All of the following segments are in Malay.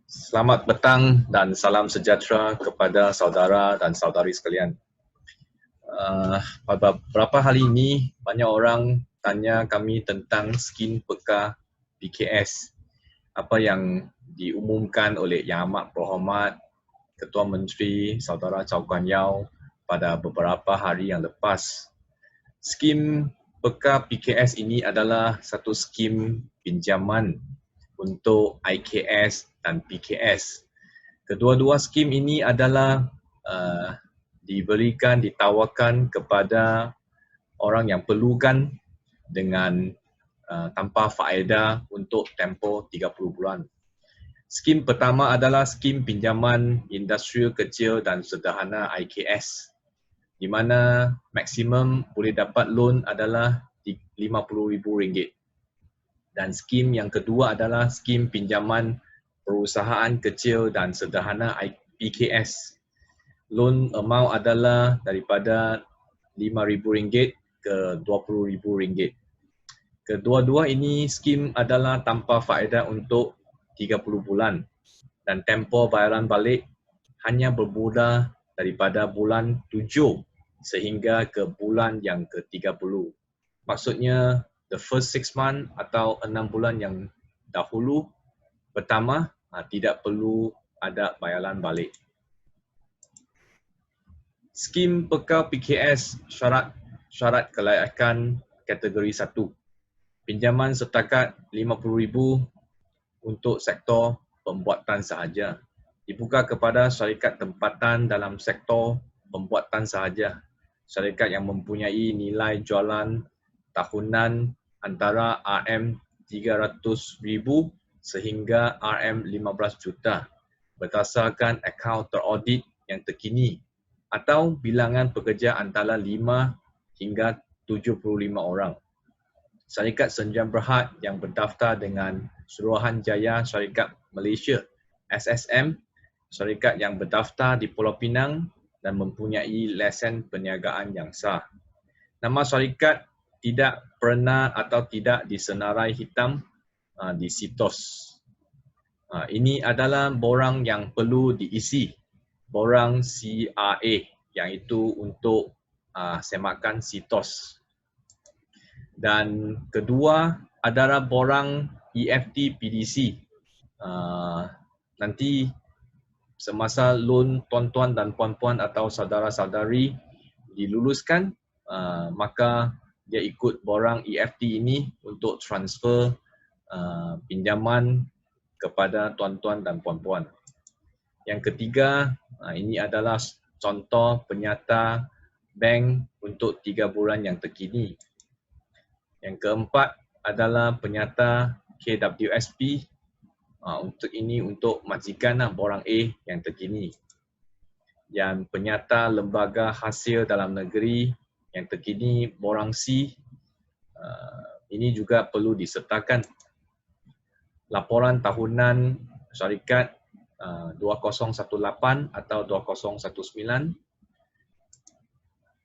Selamat petang dan salam sejahtera kepada saudara dan saudari sekalian. Pada beberapa hari ini, banyak orang tanya kami tentang skim peka PKS. Apa yang diumumkan oleh Yang Amat Berhormat Ketua Menteri Saudara Chow Guan Yeow pada beberapa hari yang lepas. Skim peka PKS ini adalah satu skim pinjaman untuk IKS dan PKS. Kedua-dua skim ini adalah ditawarkan kepada orang yang perlukan dengan tanpa faedah untuk tempoh 30 bulan. Skim pertama adalah skim pinjaman industrial kecil dan sederhana IKS, di mana maksimum boleh dapat loan adalah RM50,000. Dan skim yang kedua adalah skim pinjaman perusahaan kecil dan sederhana PKS. Loan amount adalah daripada RM5,000 ke RM20,000. Kedua-dua ini skim adalah tanpa faedah untuk 30 bulan dan tempoh bayaran balik hanya bermula daripada bulan 7 sehingga ke bulan yang ke-30. Maksudnya the first 6 months atau 6 bulan yang dahulu pertama tidak perlu ada bayaran balik. Skim peka PKS syarat kelayakan kategori 1. Pinjaman setakat RM50,000 untuk sektor pembuatan sahaja. Dibuka kepada syarikat tempatan dalam sektor pembuatan sahaja. Syarikat yang mempunyai nilai jualan tahunan antara RM300,000 sehingga RM15 juta berdasarkan akaun teraudit yang terkini atau bilangan pekerja antara 5 hingga 75 orang. Syarikat Sendian Berhad yang berdaftar dengan Suruhanjaya Syarikat Malaysia SSM, syarikat yang berdaftar di Pulau Pinang dan mempunyai lesen perniagaan yang sah. Nama syarikat tidak pernah atau tidak disenarai hitam di sitos. Ini adalah borang yang perlu diisi, borang CRA, yang itu untuk semakan sitos. Dan kedua adalah borang EFT PDC. Nanti semasa loan tuan-tuan dan puan-puan atau saudara-saudari diluluskan, maka dia ikut borang EFT ini untuk transfer pinjaman kepada tuan-tuan dan puan-puan. Yang ketiga, ini adalah contoh penyata bank untuk 3 bulan yang terkini. Yang keempat adalah penyata KWSP, untuk majikan borang A yang terkini. Yang penyata lembaga hasil dalam negeri yang terkini borang C, ini juga perlu disertakan. Laporan tahunan syarikat 2018 atau 2019,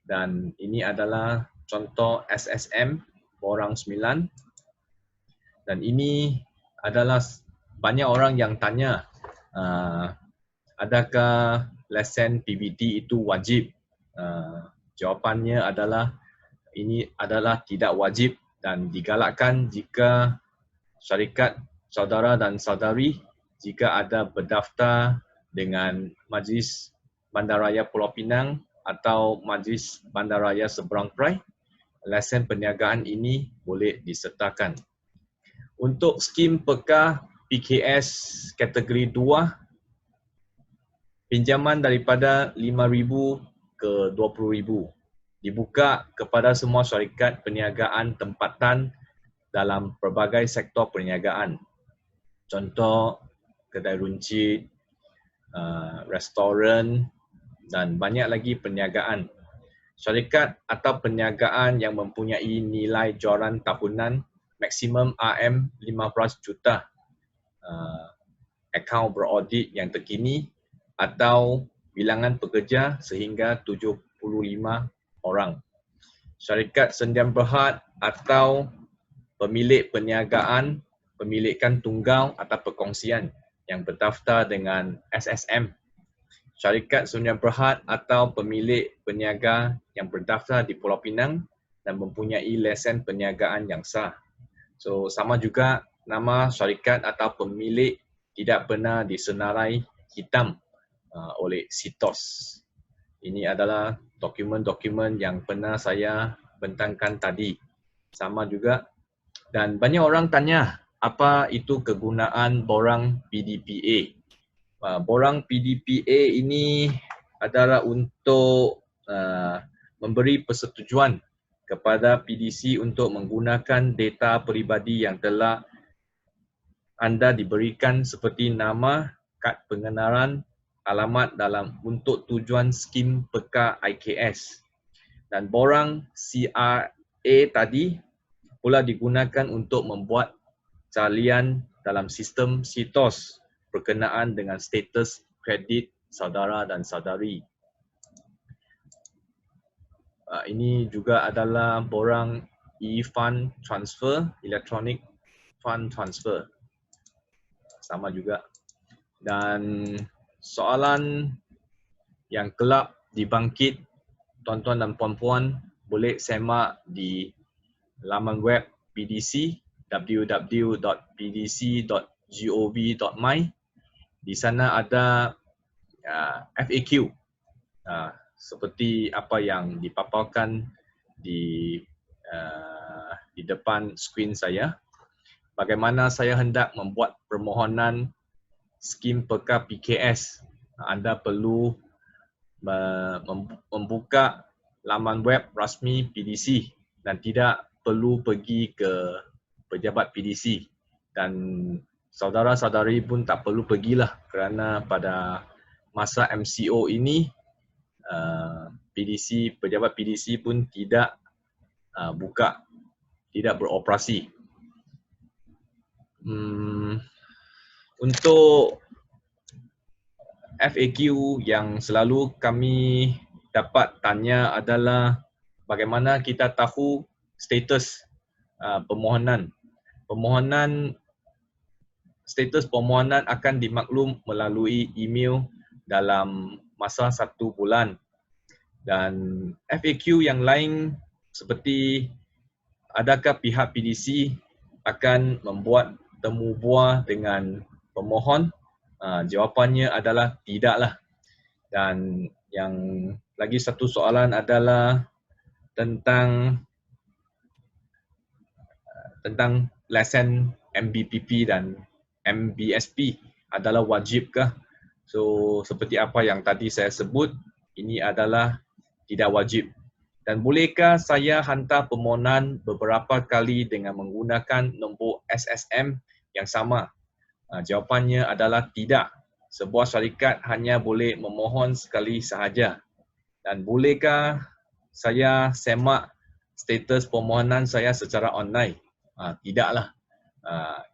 dan ini adalah contoh SSM borang 9. Dan ini adalah banyak orang yang tanya, adakah lesen PBT itu wajib? Jawapannya adalah ini adalah tidak wajib dan digalakkan jika syarikat saudara dan saudari jika ada berdaftar dengan Majlis Bandaraya Pulau Pinang atau Majlis Bandaraya Seberang Perai, lesen perniagaan ini boleh disertakan. Untuk skim peka PKS kategori 2, pinjaman daripada RM5,000 ke RM20,000 dibuka kepada semua syarikat perniagaan tempatan dalam pelbagai sektor perniagaan. Contoh kedai runcit, restoran dan banyak lagi perniagaan. Syarikat atau perniagaan yang mempunyai nilai jualan tahunan maksimum RM15 juta, akaun beraudit yang terkini atau bilangan pekerja sehingga 75 orang. Syarikat Sendian Berhad atau pemilik perniagaan, pemilikan tunggal atau perkongsian yang berdaftar dengan SSM, syarikat Sunia Berhad atau pemilik peniaga yang berdaftar di Pulau Pinang dan mempunyai lesen perniagaan yang sah. So sama juga nama syarikat atau pemilik tidak pernah disenarai hitam oleh SITOS. Ini adalah dokumen-dokumen yang pernah saya bentangkan tadi. Sama juga. Dan banyak orang tanya apa itu kegunaan borang PDPA. Borang PDPA ini adalah untuk memberi persetujuan kepada PDC untuk menggunakan data peribadi yang telah anda diberikan seperti nama, kad pengenalan, alamat dalam untuk tujuan skim peka IKS. Dan borang CRA tadi pula digunakan untuk membuat calian dalam sistem SITOS berkenaan dengan status kredit saudara dan saudari. Ini juga adalah borang e-fund transfer, electronic fund transfer. Sama juga. Dan soalan yang kelak dibangkit, tuan-tuan dan puan-puan boleh semak di laman web PDC www.pdc.gov.my. Di sana ada FAQ seperti apa yang dipaparkan di depan skrin saya. Bagaimana saya hendak membuat permohonan skim peka PKS. Anda perlu membuka laman web rasmi PDC dan tidak perlu pergi ke pejabat PDC. Dan saudara-saudari pun tak perlu pergilah kerana pada masa MCO ini PDC, pejabat PDC pun tidak buka, tidak beroperasi. Untuk FAQ yang selalu kami dapat tanya adalah bagaimana kita tahu status permohonan. Status permohonan akan dimaklum melalui email dalam masa 1 bulan. Dan FAQ yang lain seperti adakah pihak PDC akan membuat temu bual dengan pemohon? Jawapannya adalah tidaklah. Dan yang lagi satu soalan adalah tentang lesen MBPP dan MBSP adalah wajibkah? So seperti apa yang tadi saya sebut, ini adalah tidak wajib. Dan bolehkah saya hantar permohonan beberapa kali dengan menggunakan nombor SSM yang sama? Jawapannya adalah tidak. Sebuah syarikat hanya boleh memohon sekali sahaja. Dan bolehkah saya semak status permohonan saya secara online? Tidaklah.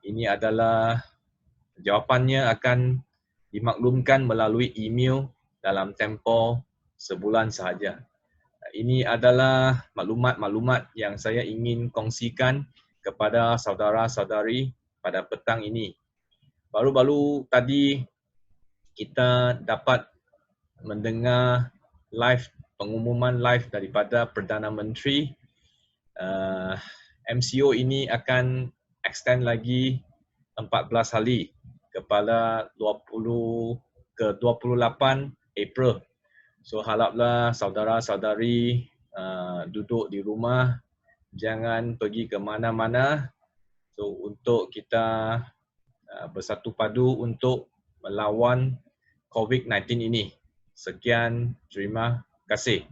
Ini adalah jawapannya akan dimaklumkan melalui email dalam tempoh sebulan sahaja. Ini adalah maklumat-maklumat yang saya ingin kongsikan kepada saudara-saudari pada petang ini. Baru-baru tadi kita dapat mendengar pengumuman live daripada Perdana Menteri. MCO ini akan extend lagi 14 hari kepada 28 April. So haraplah saudara-saudari duduk di rumah, jangan pergi ke mana-mana. So untuk kita bersatu padu untuk melawan COVID-19 ini. Sekian, terima kasih.